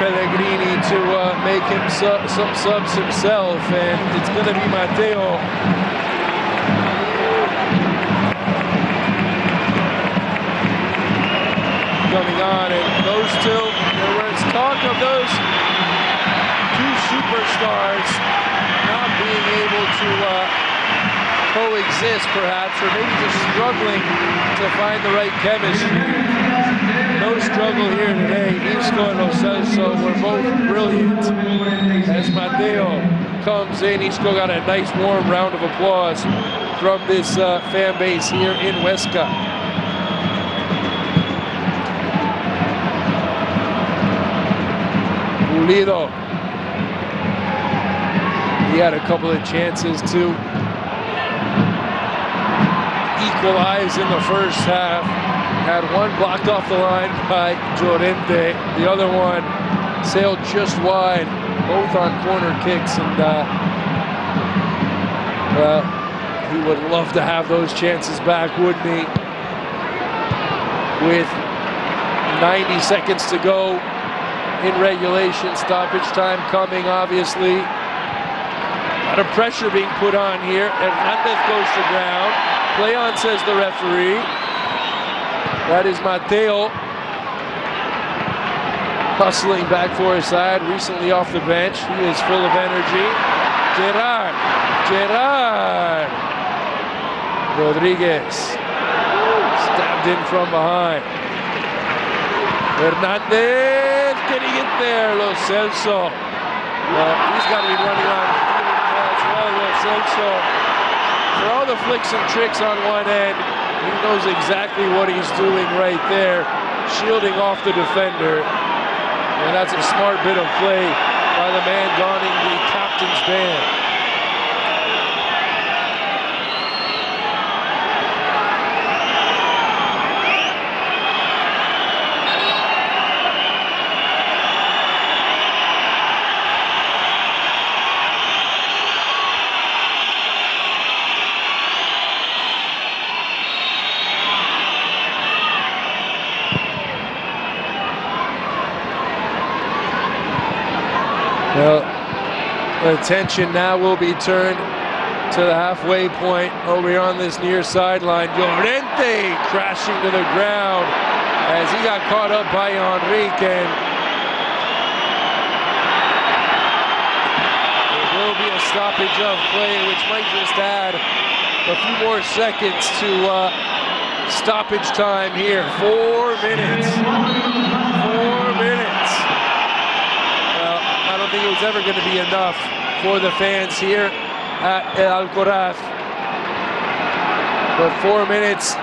Pellegrini to make him some subs himself, and it's going to be Matteo. Coming on, and those two, there was talk of those two superstars not being able to coexist perhaps, or maybe just struggling to find the right chemistry. No struggle here today. Isco and Lo Celso were both brilliant. As Matteo comes in, Isco got a nice warm round of applause from this fan base here in Huesca. Pulido. He had a couple of chances to equalize in the first half. Had one blocked off the line by Llorente. The other one sailed just wide, both on corner kicks. And, well, he would love to have those chances back, wouldn't he? With 90 seconds to go in regulation, stoppage time coming, obviously. A lot of pressure being put on here. Hernandez goes to ground. Play on, says the referee. That is Matteo. Hustling back for his side, recently off the bench. He is full of energy. Gerard. Rodriguez. Stabbed in from behind. Hernandez. Can he get there? Lo Celso. Well, he's got to be running on as well, Lo Celso. For all the flicks and tricks on one end, he knows exactly what he's doing right there, shielding off the defender. And that's a smart bit of play by the man donning the captain's band. Well, attention now will be turned to the halfway point over here on this near sideline. Llorente crashing to the ground as he got caught up by Enrique. There will be a stoppage of play, which might just add a few more seconds to stoppage time here. 4 minutes. 4 minutes. I don't think it was ever going to be enough for the fans here at El Alcoraz. But 4 minutes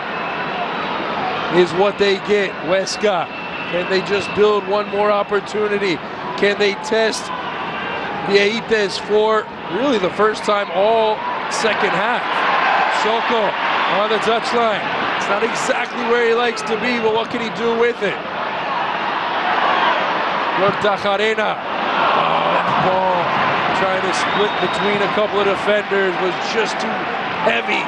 is what they get. Huesca, can they just build one more opportunity? Can they test Vieites for really the first time all second half? Soko on the touchline. It's not exactly where he likes to be, but what can he do with it? Cortajarena. Ball trying to split between a couple of defenders was just too heavy.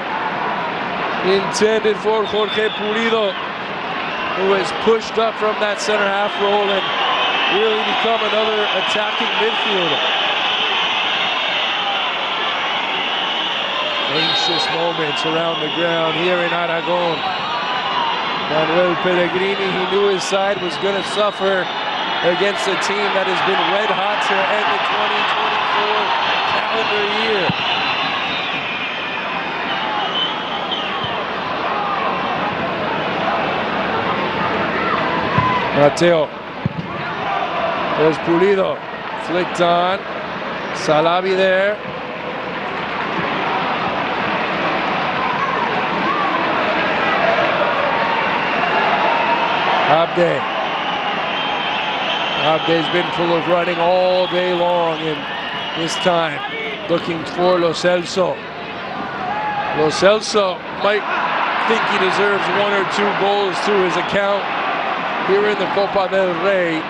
Intended for Jorge Pulido, who has pushed up from that center half role and really become another attacking midfielder. Anxious moments around the ground here in Aragon. Manuel Pellegrini, he knew his side was going to suffer against a team that has been red hot to end the 2024 calendar year. Matteo. There's Pulido. Flicked on. Salabi there. Abde. Abde's been full of running all day long, and this time looking for Lo Celso. Lo Celso might think he deserves 1 or 2 goals to his account here in the Copa del Rey.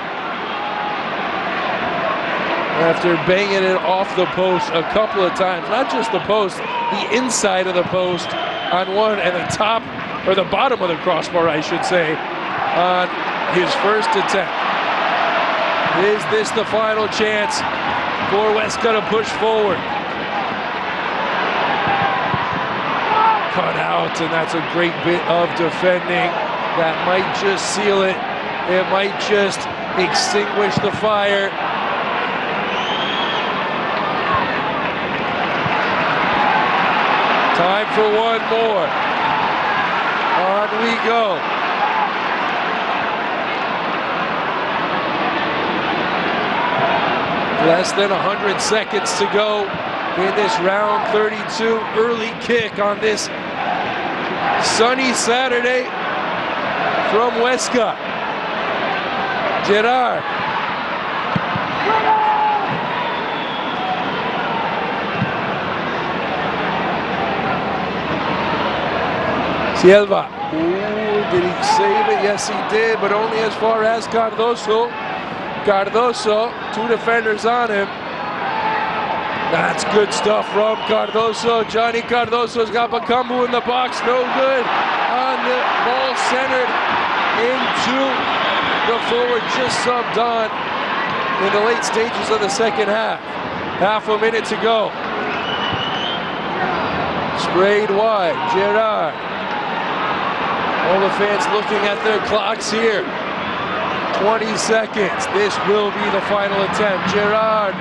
After banging it off the post a couple of times, not just the post, the inside of the post on one, and the top, or the bottom of the crossbar, I should say, on his first attempt. Is this the final chance for Huesca to push forward? Cut out, and that's a great bit of defending. That might just seal it. It might just extinguish the fire. Time for one more. On we go. Less than 100 seconds to go in this round 32. Early kick on this sunny Saturday from Huesca. Gerard. Silva. Ooh, did he save it? Yes, he did, but only as far as Cardoso. Cardoso, two defenders on him. That's good stuff from Cardoso. Johnny Cardoso's got Bakambu in the box. No good. On the ball centered into the forward, just subbed on in the late stages of the second half. Half a minute to go. Sprayed wide. Gerard. All the fans looking at their clocks here. 20 seconds. This will be the final attempt. Gerard.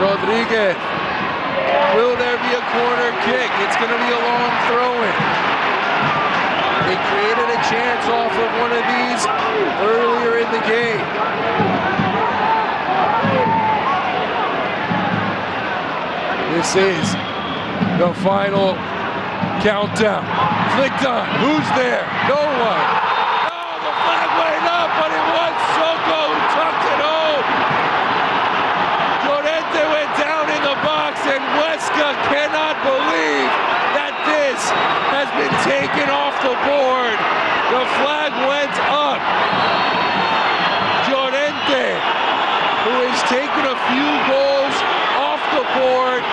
Rodriguez. Will there be a corner kick? It's going to be a long throw-in. They created a chance off of one of these earlier in the game. This is the final countdown. Flicked on. Who's there? No one. Oh, the flag went up, but it was Soko who tucked it home. Llorente went down in the box, and Huesca cannot believe that this has been taken off the board. The flag went up. Llorente, who has taken a few goals off the board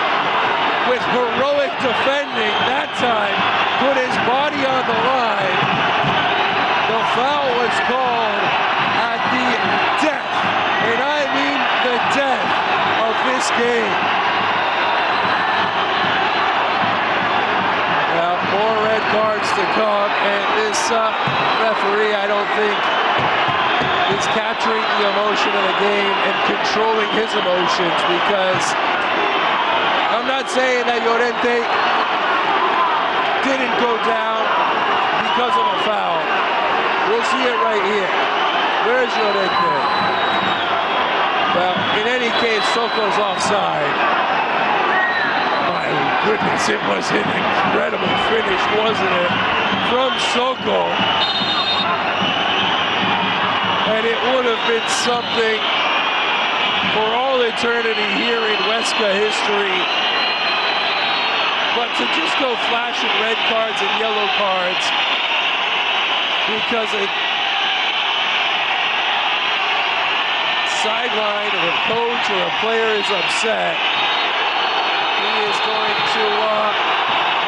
with heroic defending, that time put his body on the line. The foul was called at the death, and I mean the death of this game. Now, more red cards to come, and this referee, I don't think, is capturing the emotion of the game and controlling his emotions, because I'm not saying that Llorente didn't go down because of a foul. We'll see it right here. Where's Llorente? Well, in any case, Soko's offside. My goodness, it was an incredible finish, wasn't it? From Soko. And it would have been something for all eternity here in Huesca history. But to just go flashing red cards and yellow cards because a sideline or a coach or a player is upset, he is going to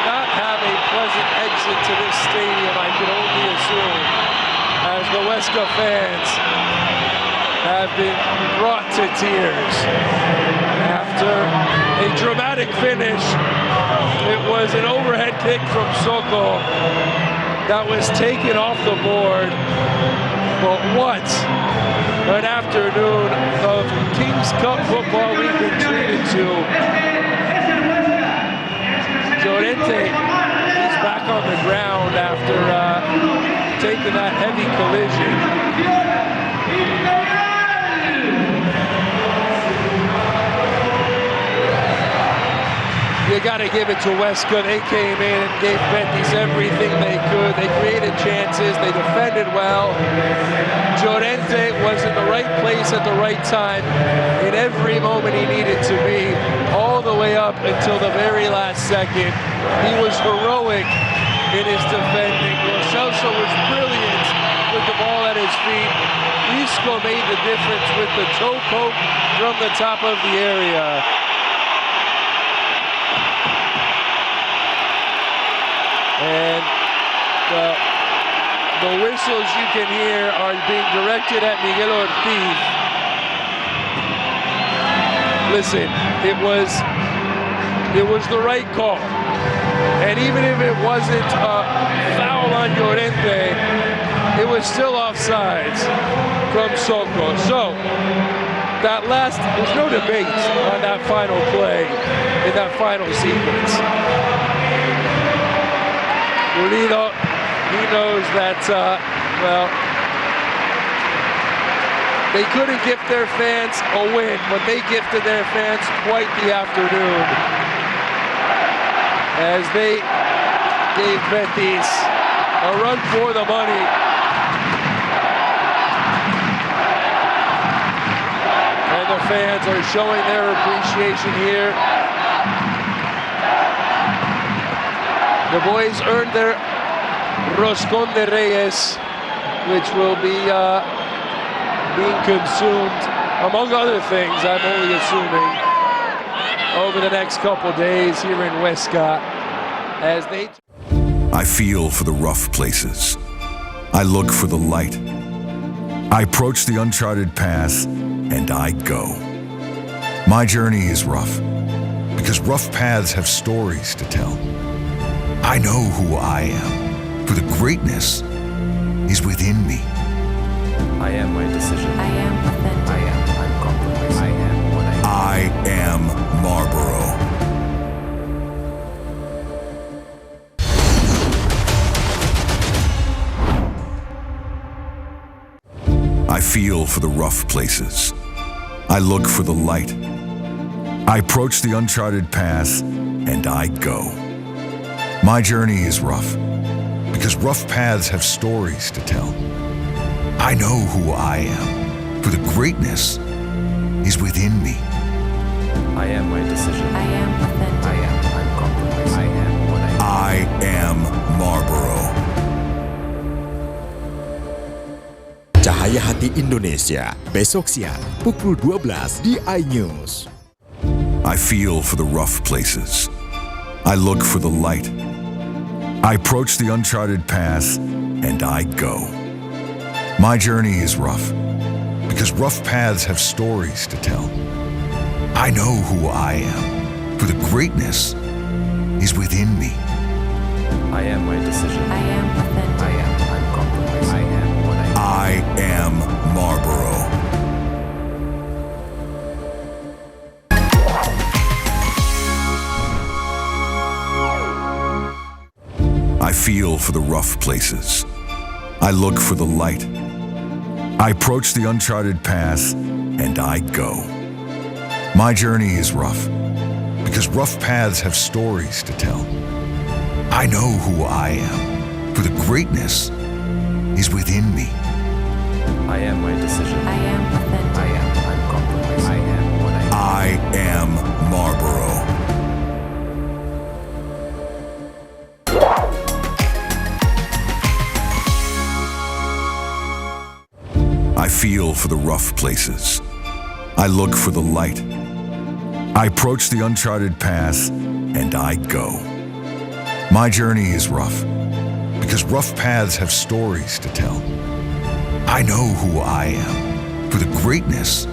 not have a pleasant exit to this stadium, I can only assume, as the Huesca fans have been brought to tears after a dramatic finish. It was an overhead kick from Soko that was taken off the board. But what an afternoon of Kings Cup football we've been treated to. Llorente is back on the ground after taking that heavy collision. You got to give it to Huesca. They came in and gave Betis everything they could. They created chances. They defended well. Llorente was in the right place at the right time in every moment he needed to be, all the way up until the very last second. He was heroic in his defending. Lo Celso was brilliant with the ball at his feet. Isco made the difference with the toe poke from the top of the area. And the whistles you can hear are being directed at Miguel Ortiz. listen, it was the right call. And even if it wasn't a foul on Llorente, it was still offsides from Soko. So that last, there's no debate on that final play in that final sequence. Pulido, he knows that, well, they couldn't gift their fans a win, but they gifted their fans quite the afternoon as they gave Betis a run for the money. And the fans are showing their appreciation here. The boys earned their Roscón de Reyes, which will be being consumed, among other things, I'm only assuming, over the next couple days here in Huesca as they... I feel for the rough places. I look for the light. I approach the uncharted path and I go. My journey is rough because rough paths have stories to tell. I know who I am, for the greatness is within me. I am my decision. I am authentic. I am uncompromised. I am what I am Marlboro. I feel for the rough places. I look for the light. I approach the uncharted path and I go. My journey is rough because rough paths have stories to tell. I know who I am, for the greatness is within me. I am my decision. I am authentic. I am uncompromised. I am what I am Marlboro. Cahaya Hati Indonesia, besok siang pukul 12 di iNews. I feel for the rough places. I look for the light. I approach the uncharted path and I go. My journey is rough because rough paths have stories to tell. I know who I am, for the greatness is within me. I am my decision. I am authentic. I am uncompromised. I am what I am Marlboro. I feel for the rough places. I look for the light. I approach the uncharted path and I go. My journey is rough because rough paths have stories to tell. I know who I am, for the greatness is within me. I am my decision. I am authentic. I am uncompromised. I am what I am Marlboro. I feel for the rough places. I look for the light. I approach the uncharted path and I go. My journey is rough because rough paths have stories to tell. I know who I am, for the greatness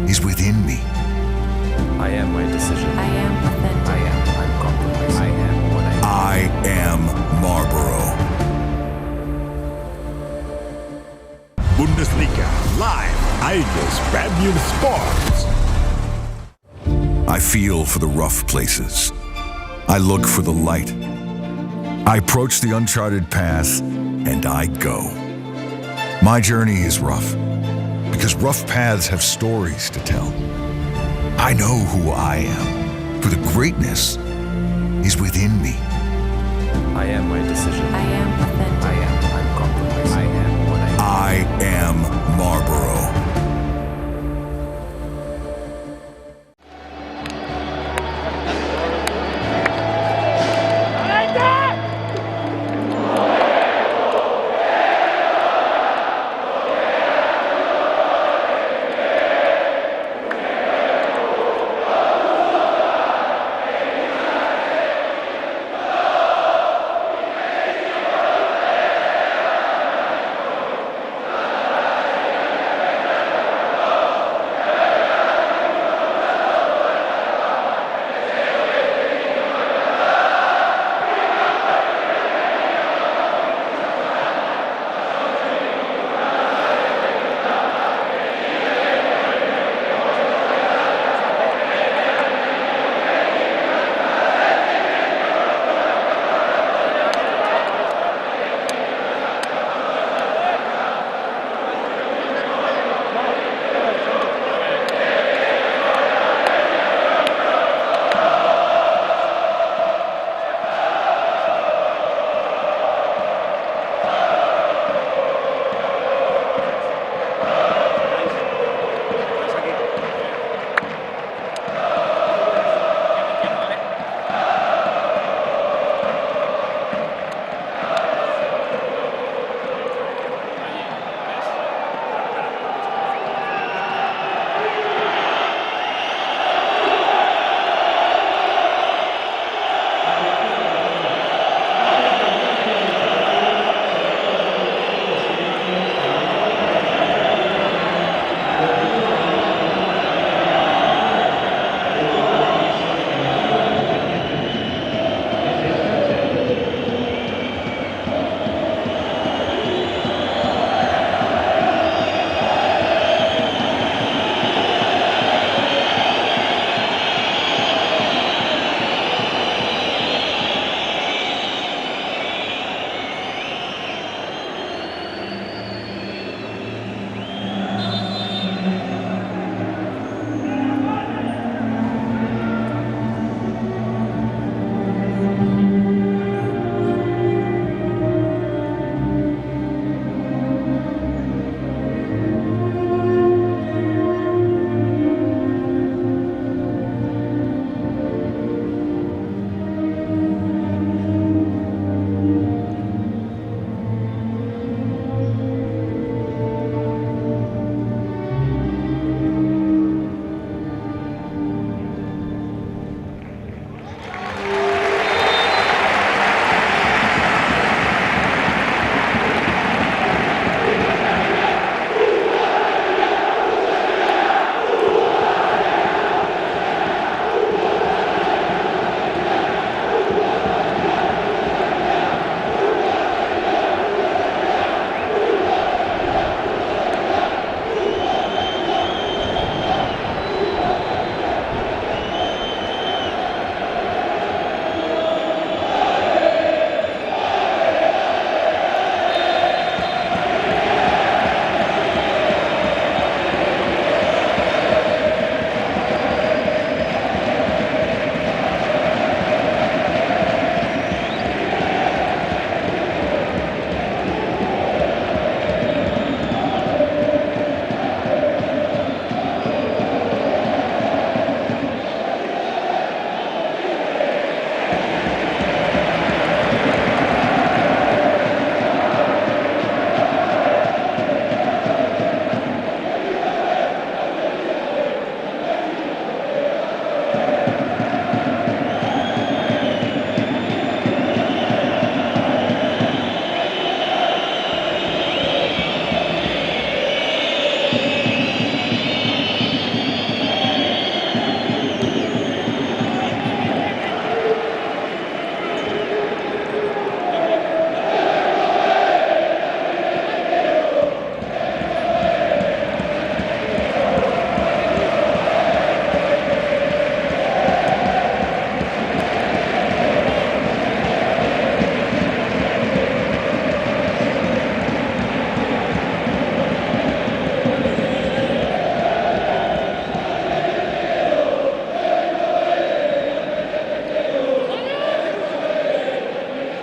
is within me. I am my decision. I am authentic. I am uncompromised. I am what I am Marlboro. Bundesliga live, iNews Premium Sports. I feel for the rough places. I look for the light. I approach the uncharted path and I go. My journey is rough because rough paths have stories to tell. I know who I am, for the greatness is within me. I am my decision. I am authentic. I am uncompromised. I am what I am Marlboro.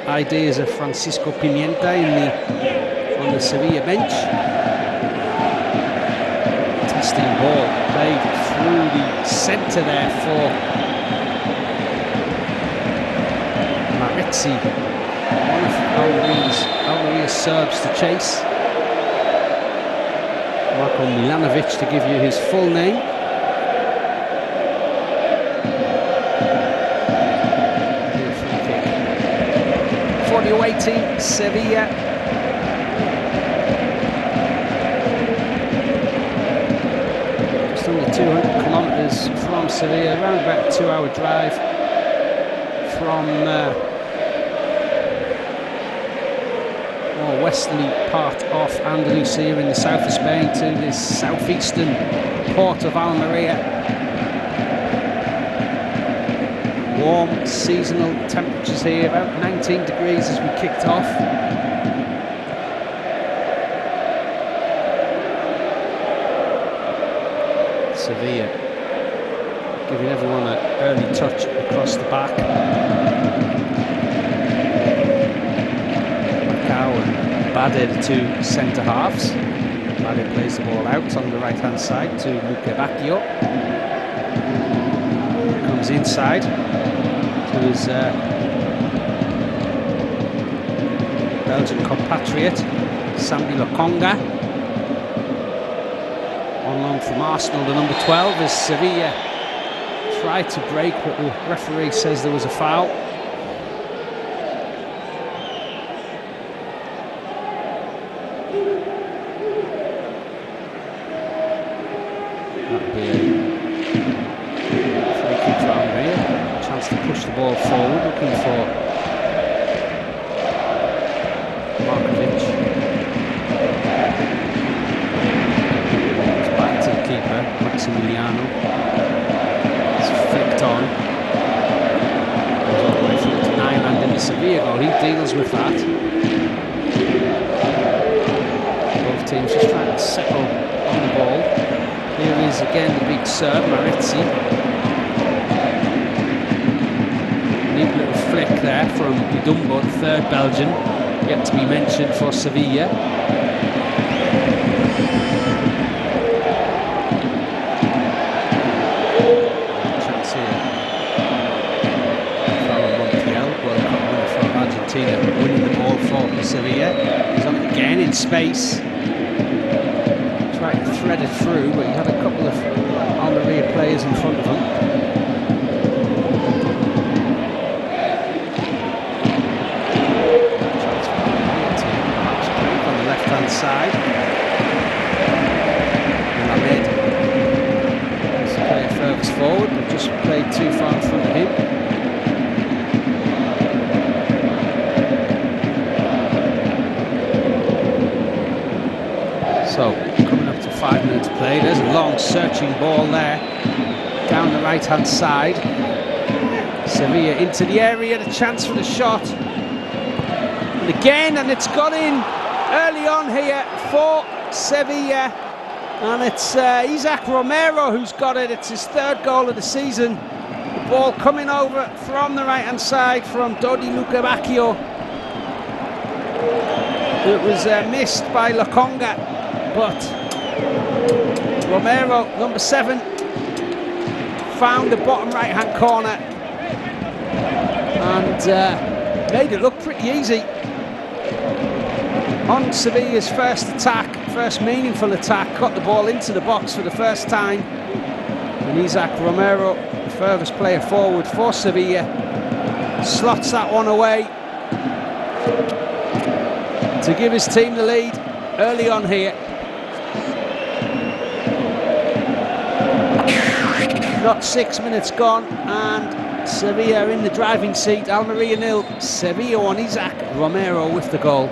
ideas of Francisco Pimienta on the Sevilla bench. Testing ball played through the centre there for Maritzi. One of Almeria's Serbs to chase. Marko Milanovic to give you his full name. Free kick. For the away team, Sevilla. Just under 200 kilometres from Sevilla, around about a 2-hour drive from more westerly part of Andalusia in the south of Spain to this southeastern port of Almeria. Warm seasonal temperatures here, about 19 degrees as we kicked off. Sevilla giving everyone an early touch across the back. Bade, the two centre halves. Bade plays the ball out on the right hand side to Luca Bacchio. Comes inside to his Belgian compatriot Sambi Lokonga. On loan from Arsenal, the number 12, as Sevilla tried to break, but the referee says there was a foul. Ball forward, looking for Markovic. It's back to the keeper, Maximiliano. It's flicked on. Goes all the way through to Nyland in the Sevilla goal. He deals with that. Both teams just trying to settle on the ball. Here is again the big Serb, Maritzi. Neat little flick there from Idumbo, the third Belgian, yet to be mentioned for Sevilla. Chance here. Fallon Montiel, World Cup winner for Argentina, winning the ball for Sevilla. He's on it again in space. Tried to thread it through, but he had a couple of Almeria players in front of him. Side. Lamed. This player furthest forward, but just played too far in front of him. So, coming up to 5 minutes played, there's a long searching ball there, down the right hand side. Sevilla into the area, the chance for the shot. And again, and it's got in. Early on here for Sevilla, and it's Isaac Romero who's got it. It's his third goal of the season. The ball coming over from the right hand side from Dodi Luca Bacchio. It was missed by Lokonga, but Romero, number 7, found the bottom right hand corner and made it look pretty easy. On Sevilla's first attack, first meaningful attack, got the ball into the box for the first time. And Isaac Romero, the furthest player forward for Sevilla, slots that one away to give his team the lead early on here. Not 6 minutes gone, and Sevilla in the driving seat. Almeria 0, Sevilla 1. Isaac Romero with the goal.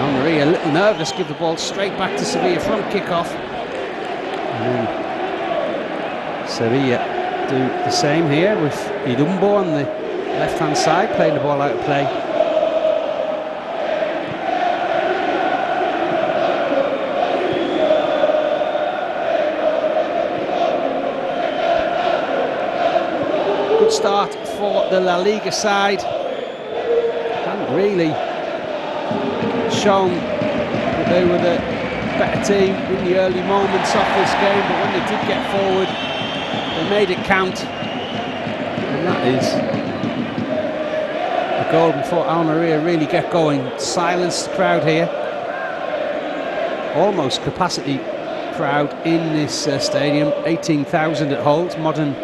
Almeria a little nervous, give the ball straight back to Sevilla from kick-off. And Sevilla do the same here with Idumbo on the left-hand side, playing the ball out of play. Good start for the La Liga side. Hadn't really shown that they were the better team in the early moments of this game, but when they did get forward, they made it count. And that is the goal before Almeria really get going. Silenced the crowd here. Almost capacity crowd in this stadium. 18,000 it holds. Modern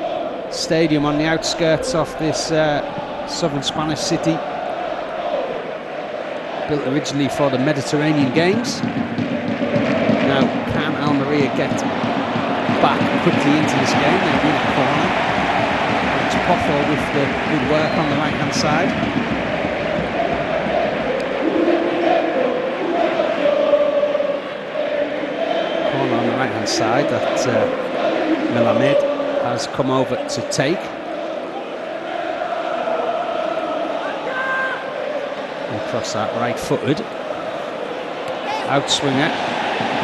stadium on the outskirts of this southern Spanish city. Built originally for the Mediterranean Games. Now, can Almeria get back quickly into this game? They've been a corner. It's Poffo with the good work on the right-hand side. Corner on the right-hand side that Melamed has come over to take. And cross that right-footed. Outswinger.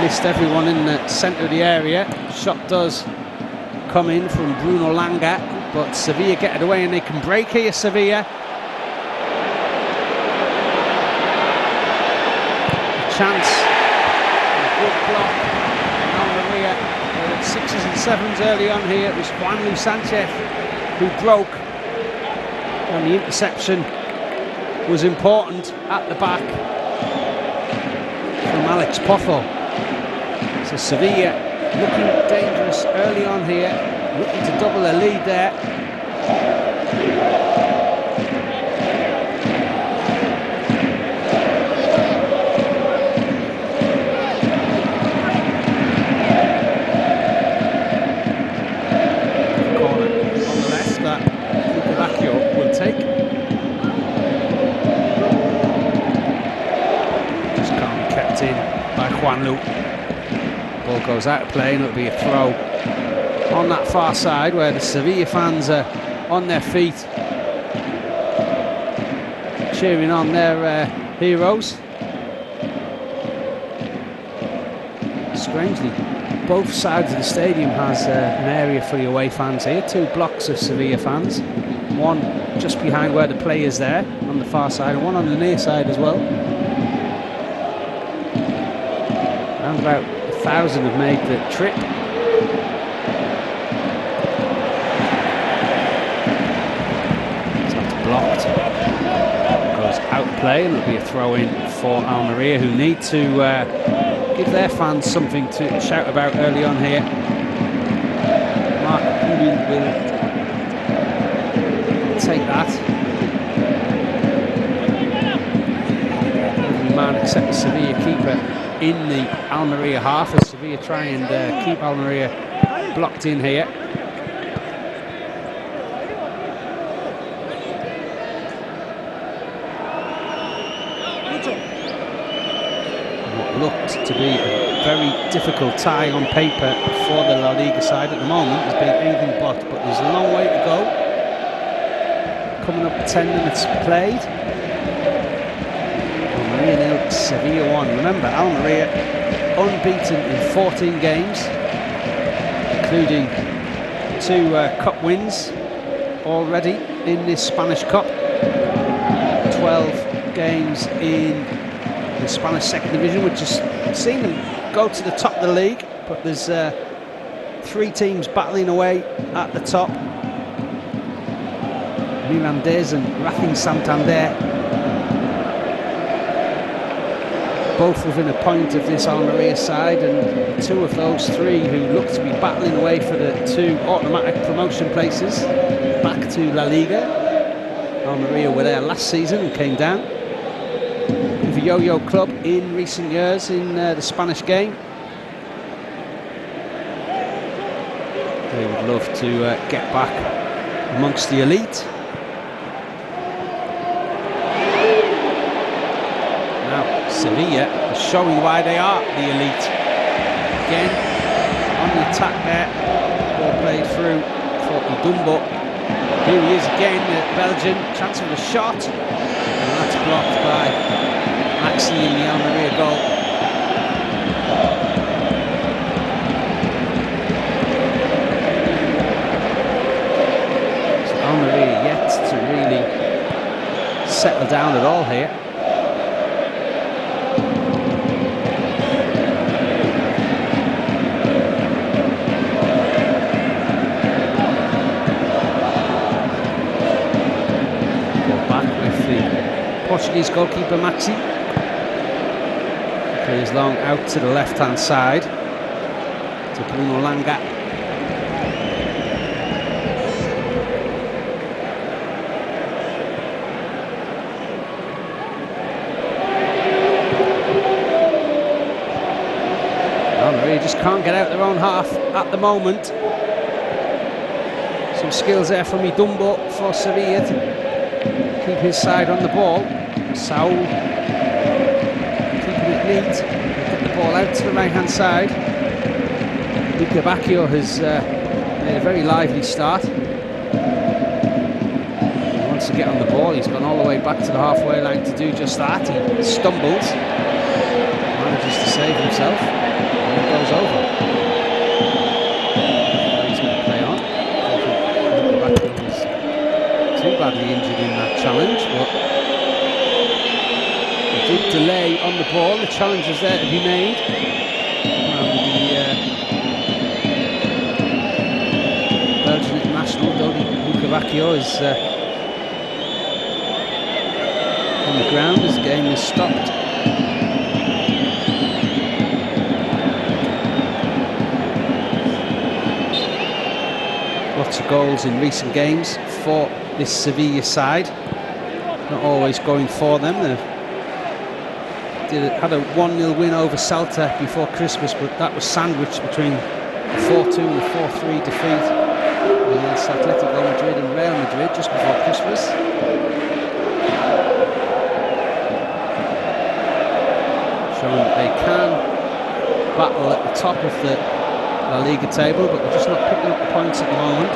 Missed everyone in the centre of the area. Shot does come in from Bruno Langa, but Sevilla get it away and they can break here, Sevilla. A chance. A good block. Almeria were at 6s and 7s early on here. It was Juan Luis Sanchez who broke, and the interception was important at the back from Alex Poffo. So Sevilla looking dangerous early on here, looking to double their lead there. The corner on the left that Lucavacchio will take. Just can't be kept in by Juanlu. Ball goes out of play and it'll be a throw on that far side where the Sevilla fans are on their feet cheering on their heroes. Strangely, both sides of the stadium has an area for the away fans here. 2 blocks of Sevilla fans, one just behind where the play is there on the far side and one on the near side as well. Around about 1,000 have made the trip. So that's blocked. Goes out of play and it'll be a throw in for Almeria, who need to give their fans something to shout about early on here. Mark Rubin will take that. Every man except the Sevilla keeper in the Almeria half, as Sevilla try and keep Almeria blocked in here. What looked to be a very difficult tie on paper for the La Liga side at the moment has been anything but there's a long way to go. Coming up 10 minutes played. Almeria 0, Sevilla 1. Remember, Almeria unbeaten in 14 games, including 2 cup wins already in this Spanish Cup. 12 games in the Spanish second division, which has seen them go to the top of the league, but there's 3 teams battling away at the top. Mirandés and Racing Santander, both within a point of this Almeria side, and 2 of those 3 who look to be battling away for the 2 automatic promotion places back to La Liga. Almeria were there last season and came down. With a yo-yo club in recent years in the Spanish game. They would love to get back amongst the elite. Sevilla is showing why they are the elite. Again, on the attack there, ball played through for Idumbo. Here he is again, the Belgian, chance of a shot, and that's blocked by Maxi in the Almeria goal. So Maria yet to really settle down at all here. Portuguese goalkeeper Maxi plays long out to the left hand side to Bruno Langa. Maria just can't get out their own half at the moment. Some skills there from Idumbo for Sevilla to keep his side on the ball. Saul keeping it neat. Get the ball out to the right hand side. Luca Bacchio has made a very lively start. He wants to get on the ball. He's gone all the way back to the halfway line to do just that. He stumbles, manages to save himself, and he goes over. He's going to play on. Luca Bacchio was too badly injured in that challenge, but did delay on the ball. The challenge was there to be made. The Belgian international Luca Bacchio is on the ground as the game is stopped. Lots of goals in recent games for this Sevilla side. Not always going for them. They've had a 1-0 win over Celta before Christmas, but that was sandwiched between the 4-2 and the 4-3 defeat against Atletico Madrid and Real Madrid just before Christmas. Showing that they can battle at the top of the La Liga table, but they're just not picking up the points at the moment.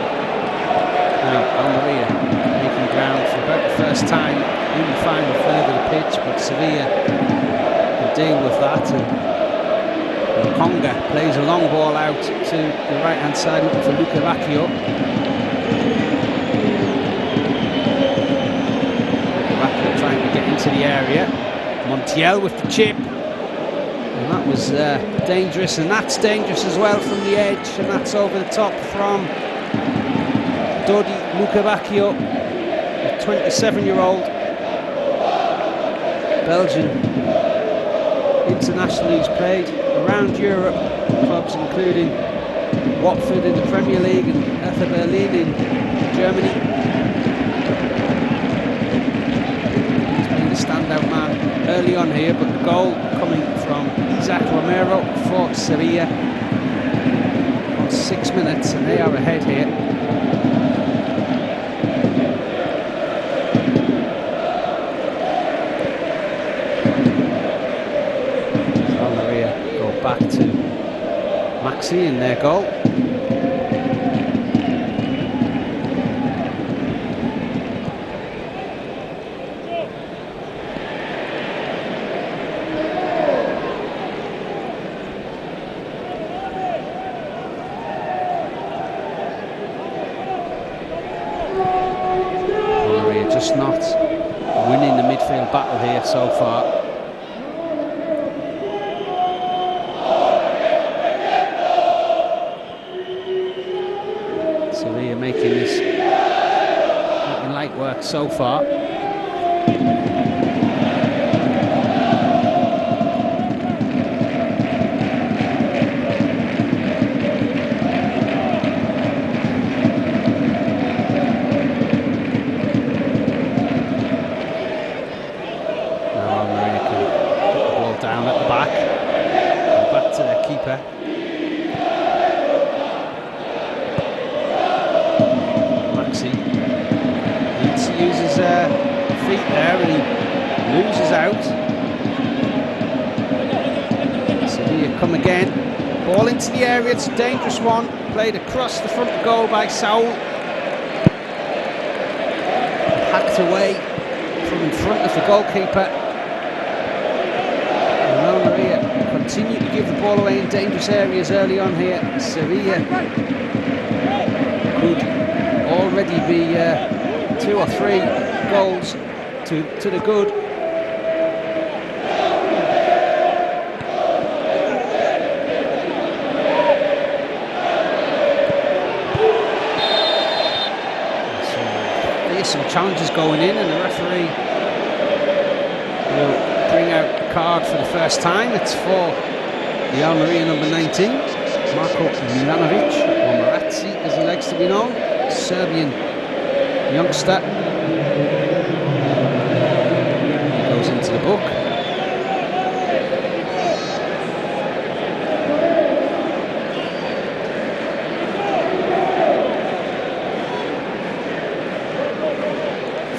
Now, Almeria making ground for about the first time in the final third of the pitch, but Sevilla deal with that, and Conga plays a long ball out to the right hand side looking for Luca Bacchio. Luca Bacchio trying to get into the area. Montiel with the chip, and that was dangerous, and that's dangerous as well from the edge, and that's over the top from Dodi Luca Bacchio, the 27-year-old Belgian international who's played around Europe, clubs including Watford in the Premier League and Hertha Berlin in Germany. He's been the standout man early on here, but the goal coming from Isaac Romero for Sevilla on 6 minutes, and they are ahead here. Back to Maxi in their goal. Maria just not winning the midfield battle here so far. Making light work so far. Now Maria can put the ball down at the back, and back to their keeper. Uses feet there and he loses out. Sevilla come again. Ball into the area, it's a dangerous one. Played across the front goal by Saul. Hacked away from in front of the goalkeeper. And Maria continue to give the ball away in dangerous areas early on here. Sevilla could already be 2 or 3 goals to the good. So there's some challenges going in, and the referee will bring out the card for the first time. It's for the Almeria number 19, Marko Milanovic, or Marazzi as he likes to be known, Serbian youngster. He goes into the book.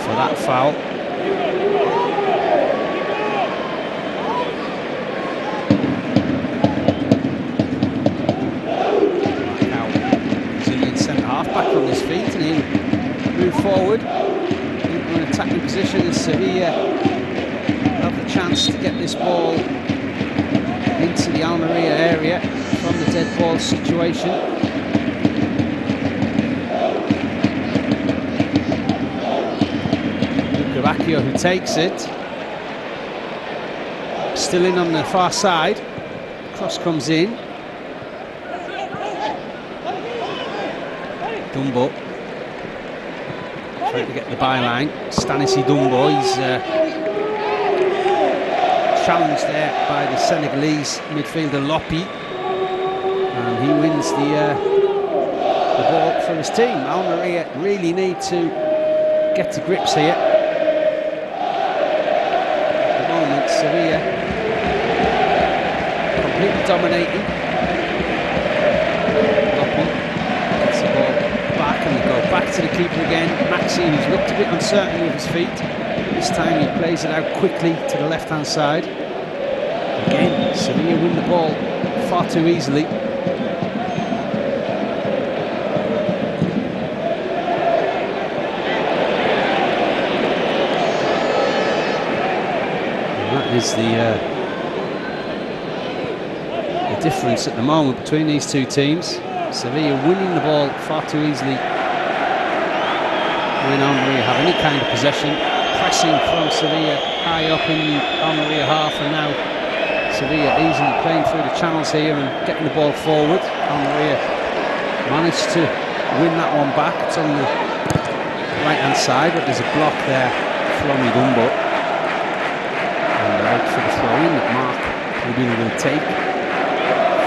For that foul. Back on his feet, and he'll move forward into an attacking position as Sevilla have the chance to get this ball into the Almeria area from the dead ball situation. Lukavakio who takes it, still in on the far side, cross comes in. Dumbo trying to get the byline. Stanissi Dumbo, he's challenged there by the Senegalese midfielder Lopi, and he wins the ball for his team. Almeria really need to get to grips here. At the moment, Sevilla completely dominating. And they go back to the keeper again. Maxi, who's looked a bit uncertain with his feet. This time he plays it out quickly to the left-hand side. Again, Sevilla win the ball far too easily. And that is the difference at the moment between these two teams. Sevilla winning the ball far too easily when Almeria have any kind of possession. Pressing from Sevilla high up in the Almeria half, and now Sevilla easily playing through the channels here and getting the ball forward. Almeria managed to win that one back. It's on the right hand side, but there's a block there from Dumbo. And out for the throw in that Mark will take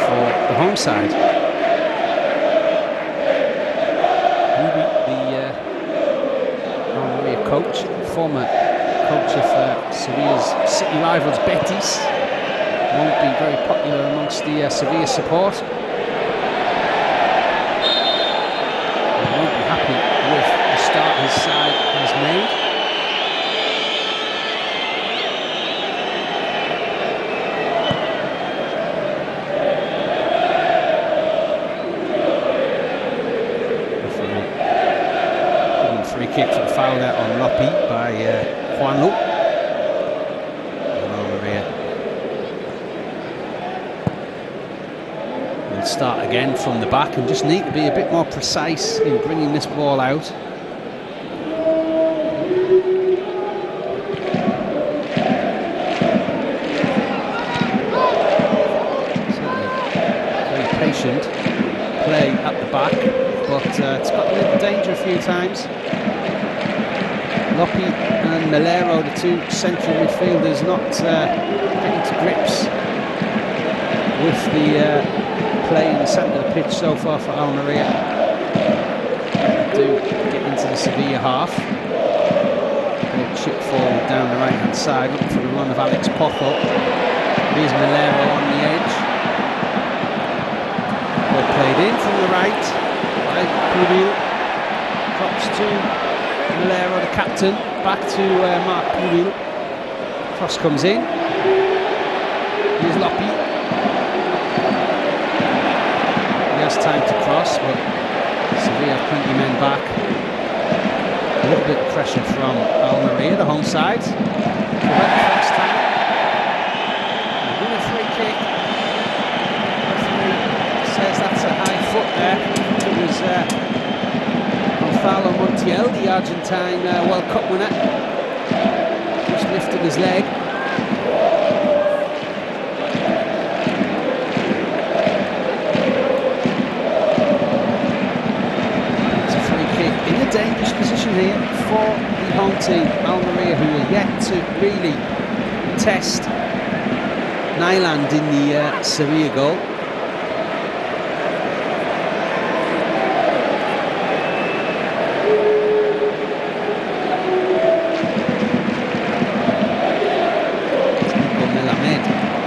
for the home side. Coach, former coach of Sevilla's city rivals Betis, won't be very popular amongst the Sevilla support. He won't be happy with the start his side has made. Kick for the foul there on Lopi by Juanlu. And Almeria will start again from the back and just need to be a bit more precise in bringing this ball out. Certainly very patient play at the back, but it's got a little danger a few times. Lopi and Melero, the two central midfielders, not getting to grips with the play in the centre of the pitch so far for Almeria. Do get into the Sevilla half. Little chip forward down the right hand side, looking for the run of Alex Pozo. Here's Melero on the edge. Ball played in from the right by Pudil. Drops to Melero, the captain, back to Mark Pudil. Cross comes in. Here's Lopi. He has time to cross, but Sevilla have plenty of men back. A little bit of pressure from Almeria, the home side. First time. They win a free kick. The referee says that's a high foot there. It was on foul on Montiel, the Argentine World Cup winner. Just lifted his leg. It's a free kick in a dangerous position here for the home team, Almeria, who are yet to really test Nyland in the Sevilla goal.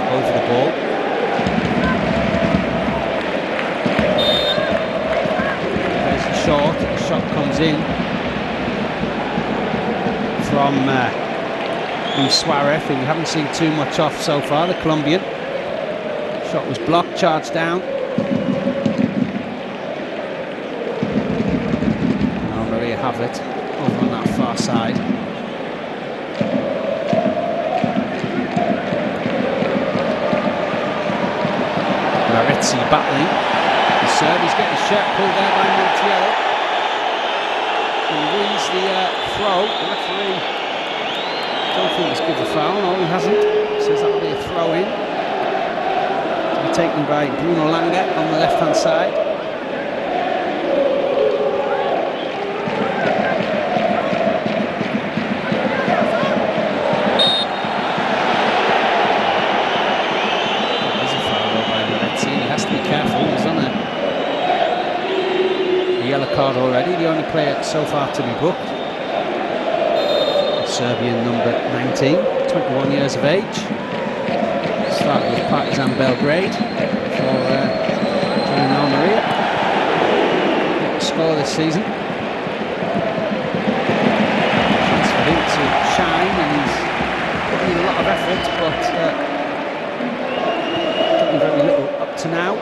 Over the ball. There's the shot. The shot comes in from Luis Suarez, who we haven't seen too much off so far, the Colombian. Shot was blocked, charged down. Almeria have it over on that far side. Maretzi battling. The serve, he's getting his shirt pulled there by Montiel. He wins the throw. The referee, don't think he's given a foul. No, he hasn't. Says that'll be a throw in. To be taken by Bruno Lange on the left hand side. Card already, the only player so far to be booked. Serbian number 19, 21 years of age. Started with Partizan Belgrade for Almeria. Got a score this season. Chance for him to shine, and he's putting in a lot of effort, but getting very little up to now.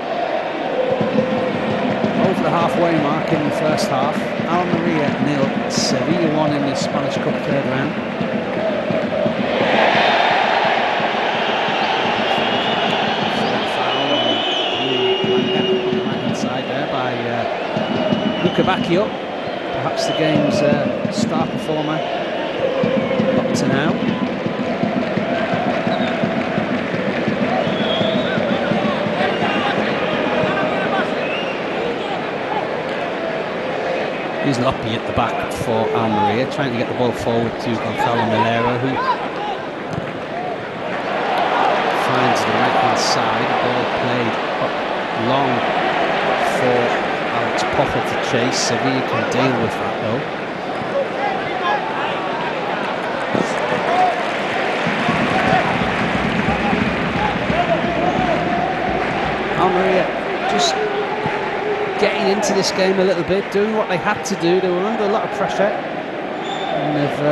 Over the halfway mark in the first half. Almeria 0, Sevilla 1 in the Spanish Cup third round. Foul on the right hand side there by Luca Bacchio, perhaps the game's star performer up to now. Here's Loppi at the back for Almeria, trying to get the ball forward to Gonzalo Milero, who finds the right-hand side. The ball played up long for Alex Potter to chase. Sevilla can deal with that though. Almeria just getting into this game a little bit, doing what they had to do. They were under a lot of pressure, and they've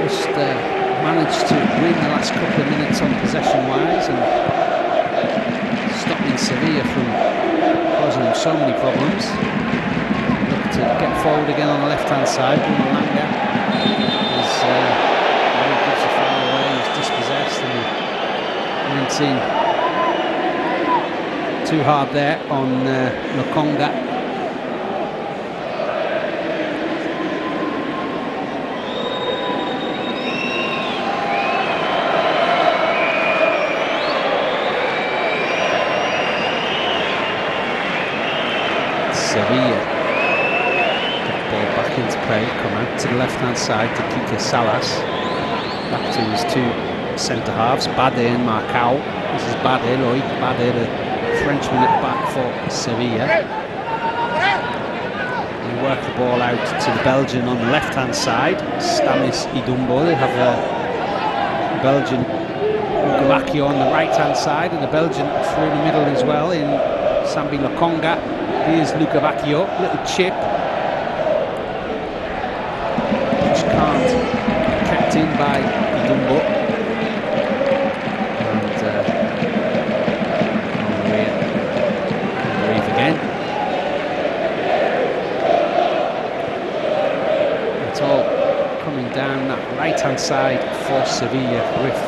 just managed to win the last couple of minutes on possession-wise and stopping Sevilla from causing them so many problems. Look to get forward again on the left-hand side. Bruno Lange is gives the foul away. He's dispossessed, and we haven't seen too hard there on Lokonga. Sevilla get the ball back into play, come out to the left hand side to Kike Salas, back to his two centre halves, Bade and Marcao. This is Bade, Loic Bade, the Frenchman at the back for Sevilla. They work the ball out to the Belgian on the left hand side, Stanis Idumbo. They have a Belgian Gavacchio on the right hand side, and the Belgian through the middle as well in Sambi Lokonga. Here's Luca Bacchio, little chip. Just can't, kept in by Idumbo. Again. It's all coming down that right hand side for Sevilla with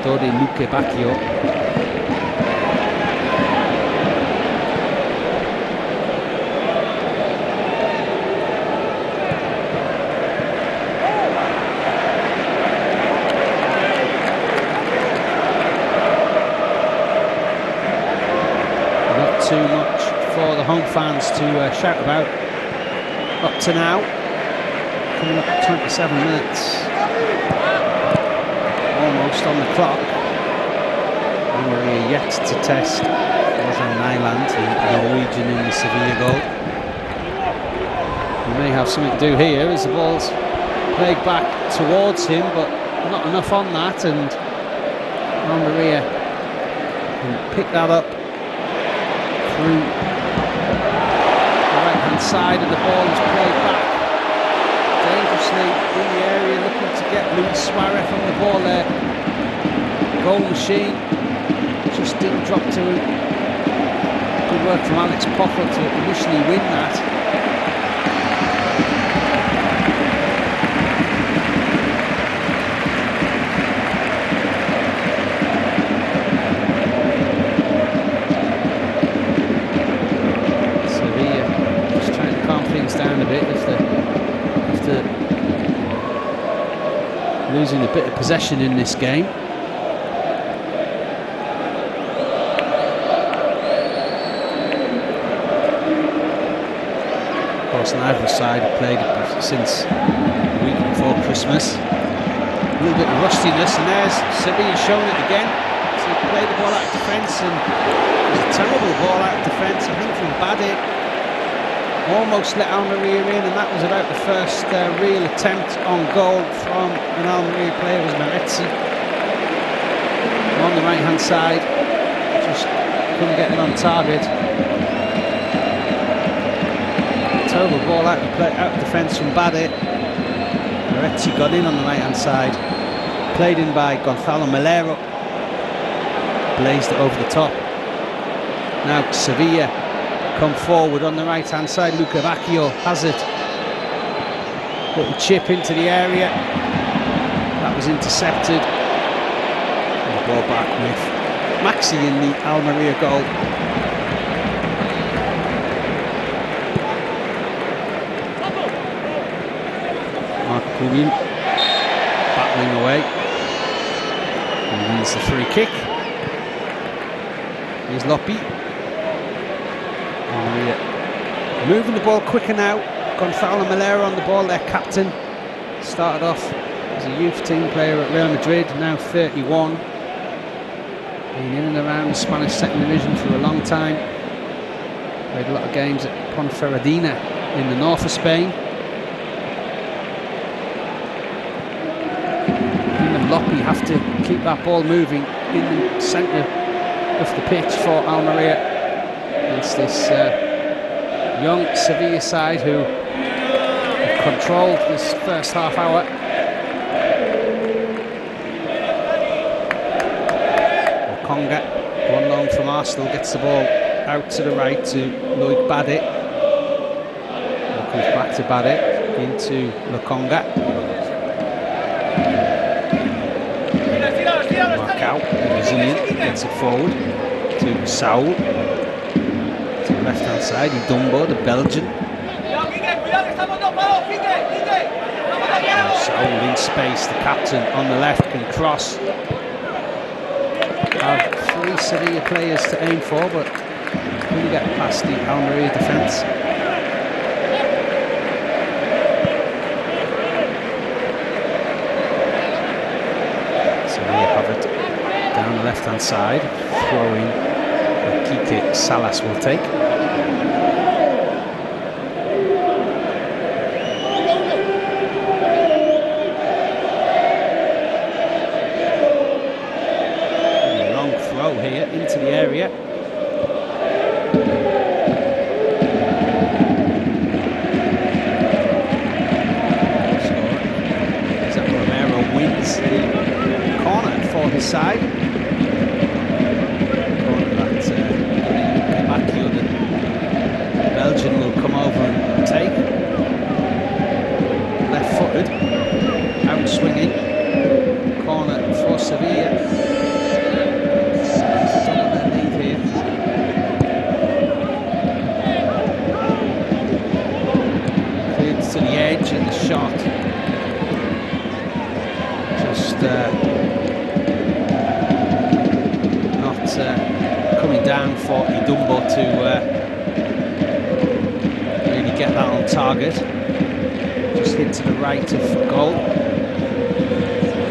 Dodi Luque Bacchio. home fans to shout about. Up to now, coming up at 27 minutes, almost on the clock. And we're yet to test Northern Ireland, the Norwegian in the Sevilla goal. He may have something to do here as the ball's played back towards him, but not enough on that, and Maria can pick that up through the right-hand side, and the ball is played back dangerously in the area, looking to get Luis Suarez on the ball there. Goal machine just didn't drop to him. Good work from Alex Potter to initially win that. Down a bit after losing a bit of possession in this game. Of course, the Irish side have played since the week before Christmas. A little bit of rustiness, and there's Sevilla showing it again. So he played the ball out of defence, and it was a terrible ball out of defence, I think from Badit. Almost let Almeria in, and that was about the first real attempt on goal from an Almeria player. Was Maretzi on the right hand side, just couldn't get it on target. Terrible ball out of defence from Badit. Maretzi got in on the right hand side, played in by Gonzalo Melero, blazed it over the top. Now Sevilla come forward on the right hand side. Luca Vacchio has it. Little chip into the area. That was intercepted. And the ball back with Maxi in the Almeria goal. Mark Pugin battling away. He wins the free kick. Here's Loppi. Moving the ball quicker now. Gonzalo Melero on the ball, their captain. Started off as a youth team player at Real Madrid, now 31. Been in and around the Spanish second division for a long time. Played a lot of games at Ponferradina in the north of Spain. Him and Loppi have to keep that ball moving in the centre of the pitch for Almeria against this young Sevilla side who have controlled this first half hour. Conga, one loan from Arsenal, gets the ball out to the right to Loic Badit. Ball comes back to Badit into Lokonga. Marcao, the Brazilian, gets it forward to Saul. Left hand side, Idumbo, the Belgian. Saul in space, the captain on the left can cross. Have three Sevilla players to aim for, but couldn't get past the Almeria defence. Sevilla have it down the left hand side, throwing that Kike Salas will take. Here into the area. Romero wins the corner for his side. Corner that Bacchio, the Belgian, will come over and take. Left-footed, out swinging. Corner for Sevilla. To the edge and the shot just not coming down for Idumbo to get that on target. Just hit to the right of goal.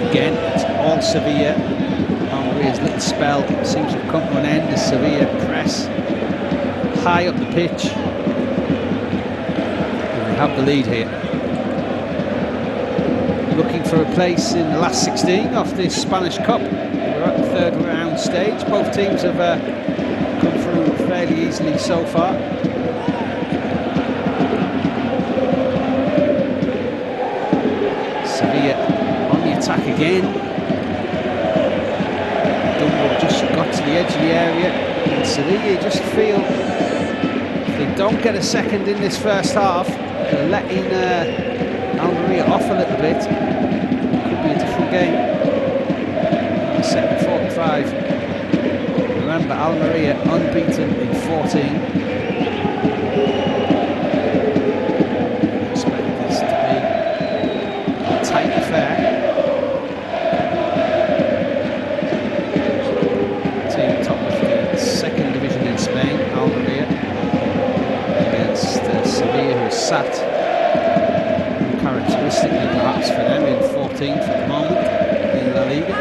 Again, it's all Sevilla. Almeria's little spell seems to have come to an end as Sevilla press high up the pitch. And they have the lead here. Looking for a place in the last 16 of this Spanish Cup. We're at the third round stage. Both teams have come through fairly easily so far. Sevilla on the attack again. Dumbo just got to the edge of the area. And Sevilla just feel if they don't get a second in this first half, they're letting Almeria off a little bit. Could be a different game. Second 45. Remember, Almeria unbeaten in 14. Expect this to be a tight affair. Team top of the second division in Spain, Almeria, against Sevilla, who is sat characteristically perhaps for them in 14th at the moment in La Liga.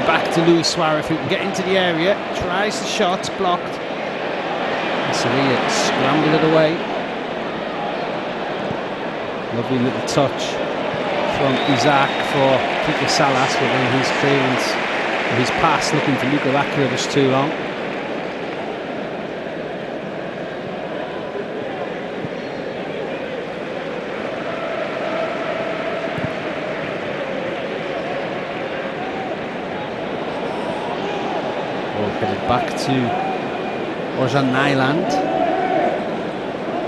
Back to Luis Suarez, who can get into the area, tries the shot, blocked. And Sevilla scrambled it away. Lovely little touch from Isaac for Quique Salas, but then his clearance, his pass looking for Luka Lacra was too long. Back to Orjan Nyland,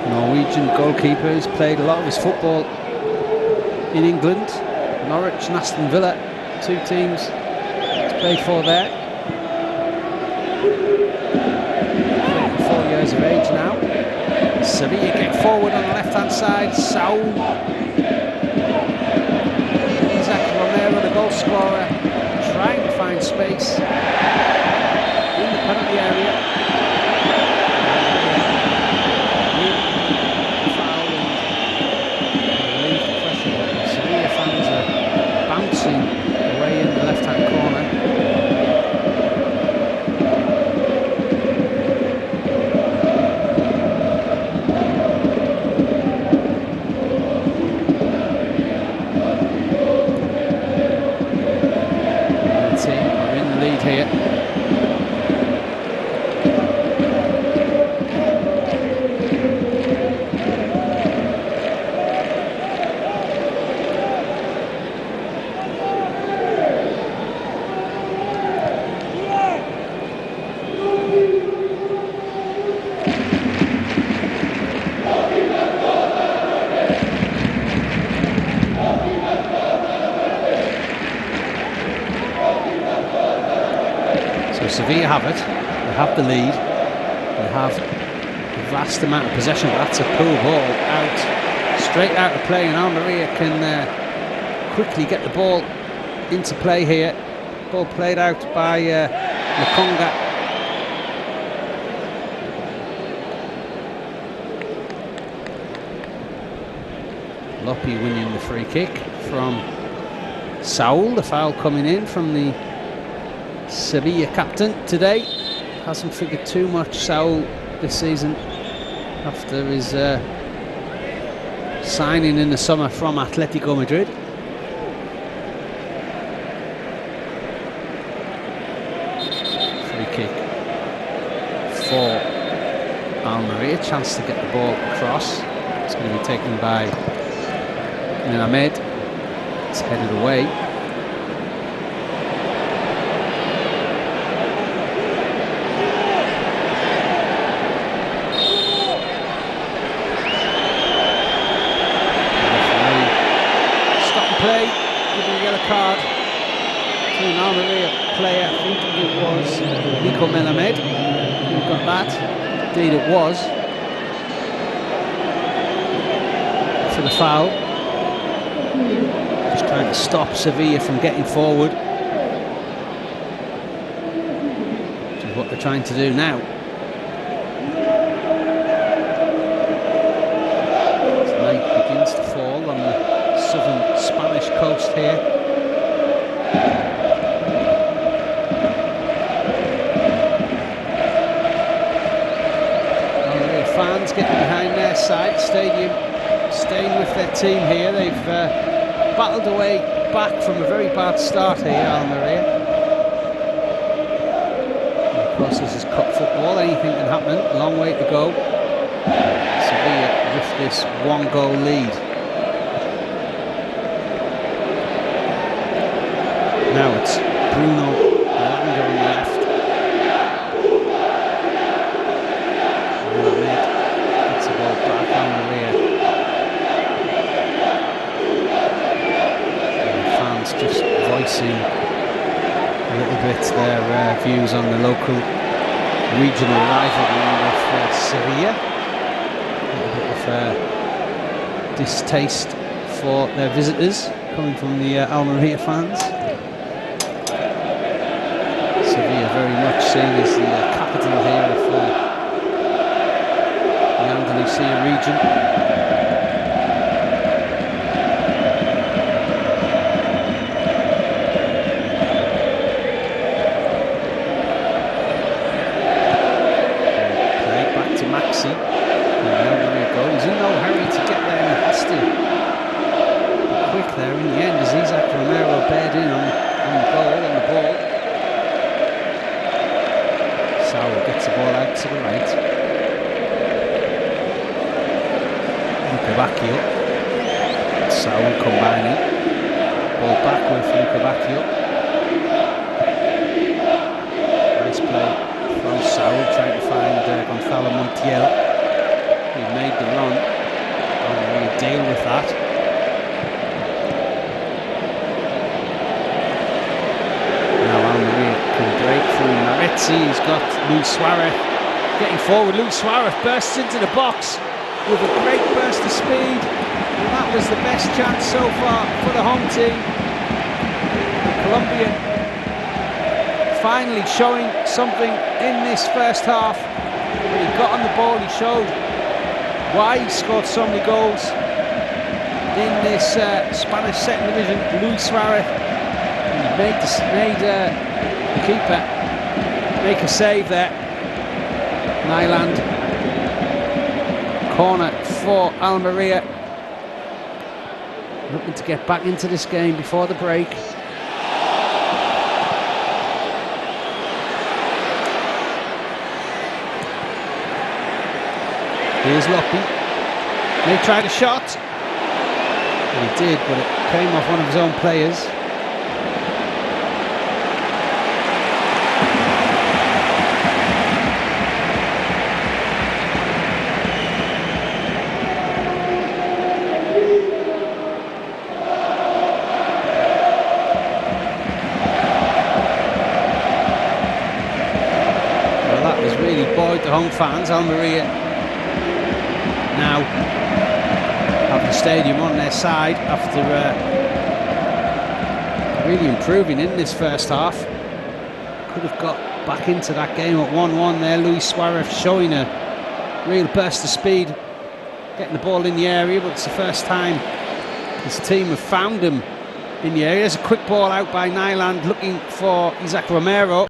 Norwegian goalkeeper. He's played a lot of his football in England. Norwich and Aston Villa, two teams he's played for there. 34 years of age now. Sevilla get forward on the left hand side. Saul, Isaac Romero, the goal scorer, trying to find space in the penalty area. Foul and relieve the pressure. Sevilla fans are bouncing away in the left-hand corner. The team are in the lead here. Sevilla have it, they have the lead, they have a vast amount of possession, but that's a pull ball out, straight out of play, and Almeria can quickly get the ball into play here. Ball played out by Makonga. Loppi winning the free kick from Saul, the foul coming in from the Sevilla captain today. Hasn't figured too much, Saul, this season after his signing in the summer from Atletico Madrid. Free kick for Almeria, chance to get the ball across. It's going to be taken by Ahmed. It's headed away. player, I think it was Nico Melamed, who got that. Indeed it was. For the foul. Just trying to stop Sevilla from getting forward. Which is what they're trying to do now. As night begins to fall on the southern Spanish coast here. Fans getting behind their side, stadium staying with their team here. They've battled away back from a very bad start here, Almeria. And of course, this is cup football, anything can happen, a long way to go. Sevilla with this 1-goal lead. Now it's Bruno Alanga on the left. It's a ball back on the rear. And the fans just voicing a little bit their views on the local regional rivalry with Sevilla. A little bit of distaste for their visitors coming from the Almeria fans. Sevilla very much seen as the capital here of the Andalusia region. Play back to Maxi. And now there you go. He's in no hurry to get there and has to be quick there in the end as Isaac Romero bared in on the ball. Sauer gets the ball out to the right. Luca Bacchio. Sauer combining. Ball back with Luca Bacchio. Nice play from Sauer trying to find Gonzalo Montiel. He made the run. And we deal with that. Can break through Maretzi. He's got Luis Suarez getting forward. Luis Suarez bursts into the box with a great burst of speed. And that was the best chance so far for the home team. The Colombian finally showing something in this first half. When he got on the ball, he showed why he scored so many goals in this Spanish second division. Luis Suarez made the keeper make a save there. Nyland. Corner for Almeria. Looking to get back into this game before the break. Here's Lopi. May try a shot. And he did, but it came off one of his own players. Buoyed the home fans. Almeria now have the stadium on their side after really improving in this first half. Could have got back into that game at 1-1 there. Luis Suarez showing a real burst of speed, getting the ball in the area, but it's the first time his team have found him in the area. There's a quick ball out by Nyland looking for Isaac Romero.